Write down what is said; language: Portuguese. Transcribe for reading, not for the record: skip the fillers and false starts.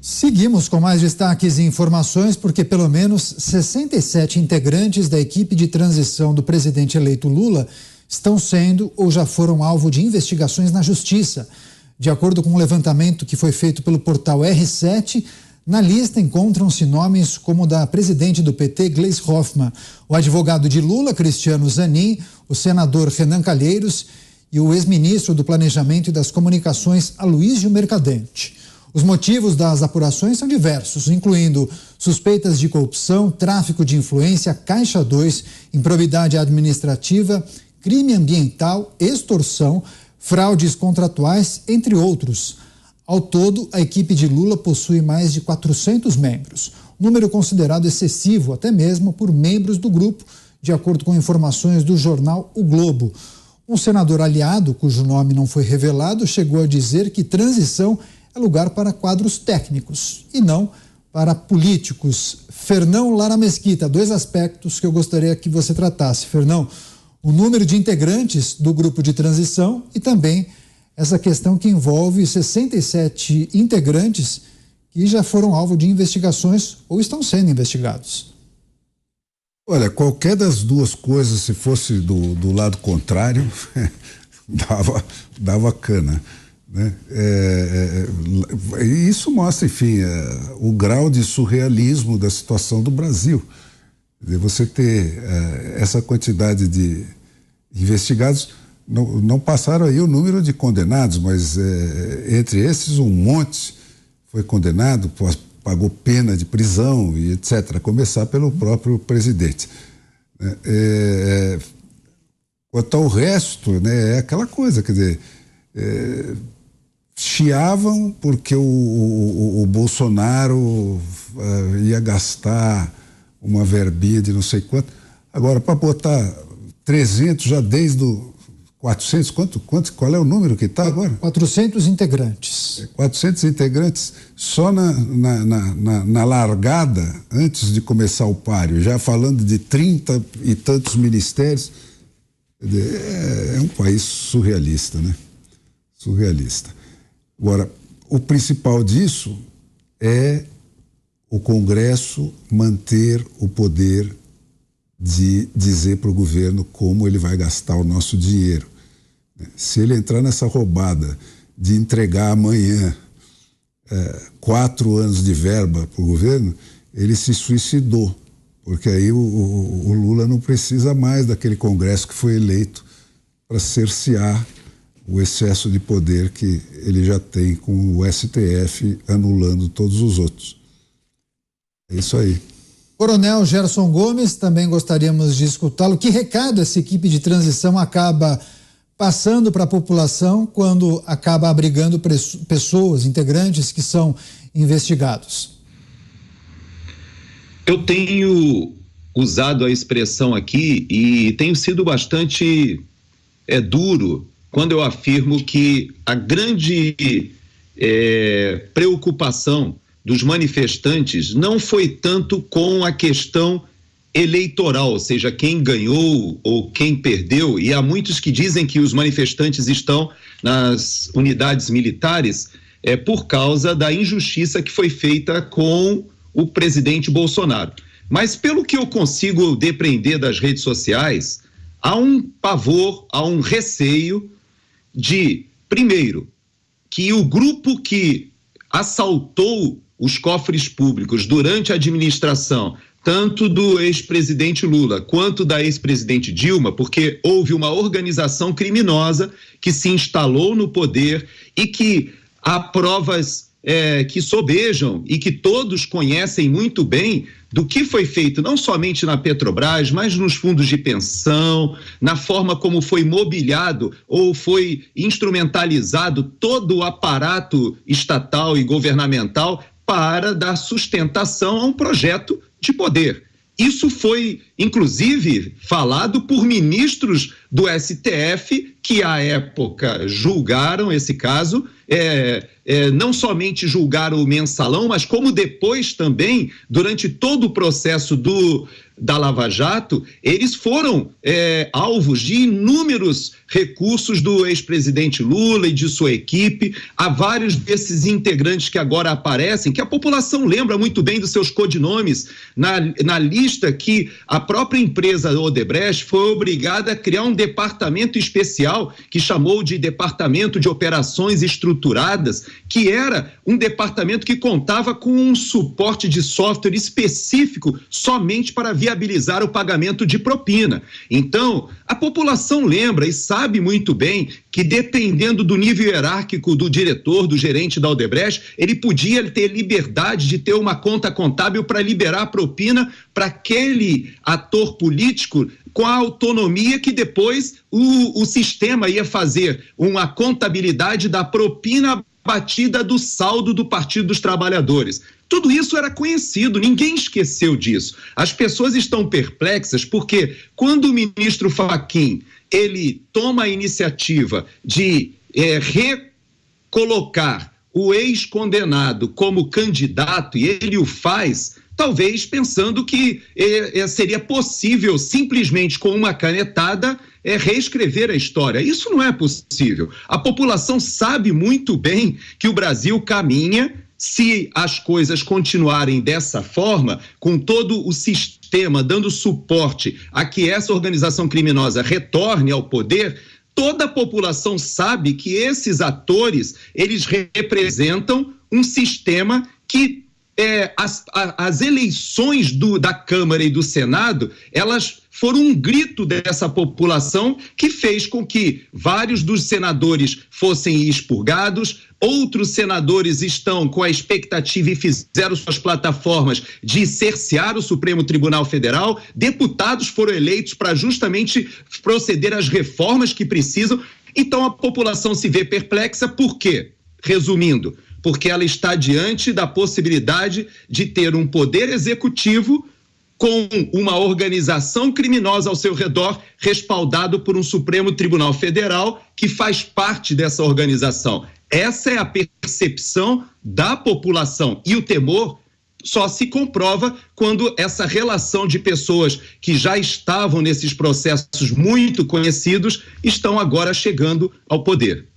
Seguimos com mais destaques e informações, porque pelo menos 67 integrantes da equipe de transição do presidente eleito Lula estão sendo ou já foram alvo de investigações na Justiça. De acordo com um levantamento que foi feito pelo portal R7, na lista encontram-se nomes como o da presidente do PT, Gleisi Hoffmann, o advogado de Lula, Cristiano Zanin, o senador Renan Calheiros e o ex-ministro do Planejamento e das Comunicações, Aloysio Mercadante. Os motivos das apurações são diversos, incluindo suspeitas de corrupção, tráfico de influência, Caixa 2, improbidade administrativa, crime ambiental, extorsão, fraudes contratuais, entre outros. Ao todo, a equipe de Lula possui mais de 400 membros, número considerado excessivo até mesmo por membros do grupo, de acordo com informações do jornal O Globo. Um senador aliado, cujo nome não foi revelado, chegou a dizer que transição é lugar para quadros técnicos e não para políticos. Fernão Lara Mesquita, dois aspectos que eu gostaria que você tratasse. Fernão, o número de integrantes do grupo de transição e também essa questão que envolve 67 integrantes que já foram alvo de investigações ou estão sendo investigados. Olha, qualquer das duas coisas, se fosse do lado contrário, dava cana. Né? Isso mostra, enfim, o grau de surrealismo da situação do Brasil. Você ter essa quantidade de investigados, não passaram aí o número de condenados, mas entre esses um monte foi condenado, pagou pena de prisão e etc., a começar pelo próprio presidente. Quanto ao resto, né, é aquela coisa, quer dizer, chiavam porque o Bolsonaro ia gastar uma verbinha de não sei quanto. Agora, para botar 300 já desde o 400, qual é o número que está agora? 400 integrantes. 400 integrantes só na largada, antes de começar o páreo, já falando de 30 e tantos ministérios. É um país surrealista, né? Surrealista. Agora, o principal disso é o Congresso manter o poder de dizer para o governo como ele vai gastar o nosso dinheiro. Se ele entrar nessa roubada de entregar amanhã 4 anos de verba para o governo, ele se suicidou, porque aí o Lula não precisa mais daquele Congresso que foi eleito para cercear o excesso de poder que ele já tem com o STF anulando todos os outros. É isso aí. Coronel Gerson Gomes, também gostaríamos de escutá-lo. Que recado essa equipe de transição acaba passando para a população quando acaba abrigando pessoas, integrantes que são investigados? Eu tenho usado a expressão aqui e tenho sido bastante duro quando eu afirmo que a grande preocupação dos manifestantes não foi tanto com a questão eleitoral, ou seja, quem ganhou ou quem perdeu, e há muitos que dizem que os manifestantes estão nas unidades militares por causa da injustiça que foi feita com o presidente Bolsonaro. Mas pelo que eu consigo depreender das redes sociais, há um pavor, há um receio de, primeiro, que o grupo que assaltou os cofres públicos durante a administração, tanto do ex-presidente Lula quanto da ex-presidente Dilma, porque houve uma organização criminosa que se instalou no poder e que há provas que sobejam e que todos conhecem muito bem do que foi feito não somente na Petrobras, mas nos fundos de pensão, na forma como foi mobiliado ou foi instrumentalizado todo o aparato estatal e governamental para dar sustentação a um projeto de poder. Isso foi, inclusive, falado por ministros do STF que, à época, julgaram esse caso, não somente julgaram o mensalão, mas como depois também, durante todo o processo da Lava Jato, eles foram alvos de inúmeros recursos do ex-presidente Lula e de sua equipe. Há vários desses integrantes que agora aparecem, que a população lembra muito bem dos seus codinomes, na lista que a própria empresa Odebrecht foi obrigada a criar um departamento especial que chamou de Departamento de Operações Estruturadas, que era um departamento que contava com um suporte de software específico somente para viabilizar o pagamento de propina. Então, a população lembra e sabe muito bem que, dependendo do nível hierárquico do diretor, do gerente da Odebrecht, ele podia ter liberdade de ter uma conta contábil para liberar a propina para aquele ator político, com a autonomia que depois o sistema ia fazer uma contabilidade da propina batida do saldo do Partido dos Trabalhadores. Tudo isso era conhecido, ninguém esqueceu disso. As pessoas estão perplexas porque quando o ministro Fachin, ele toma a iniciativa de recolocar o ex-condenado como candidato, e ele o faz, talvez pensando que seria possível, simplesmente com uma canetada, reescrever a história. Isso não é possível. A população sabe muito bem que o Brasil caminha, se as coisas continuarem dessa forma, com todo o sistema dando suporte a que essa organização criminosa retorne ao poder, toda a população sabe que esses atores, eles representam um sistema que as eleições da Câmara e do Senado, elas foram um grito dessa população que fez com que vários dos senadores fossem expurgados, outros senadores estão com a expectativa e fizeram suas plataformas de cercear o Supremo Tribunal Federal, deputados foram eleitos para justamente proceder às reformas que precisam. Então a população se vê perplexa, por quê? Resumindo, porque ela está diante da possibilidade de ter um poder executivo com uma organização criminosa ao seu redor, respaldado por um Supremo Tribunal Federal que faz parte dessa organização. Essa é a percepção da população, e o temor só se comprova quando essa relação de pessoas que já estavam nesses processos muito conhecidos estão agora chegando ao poder.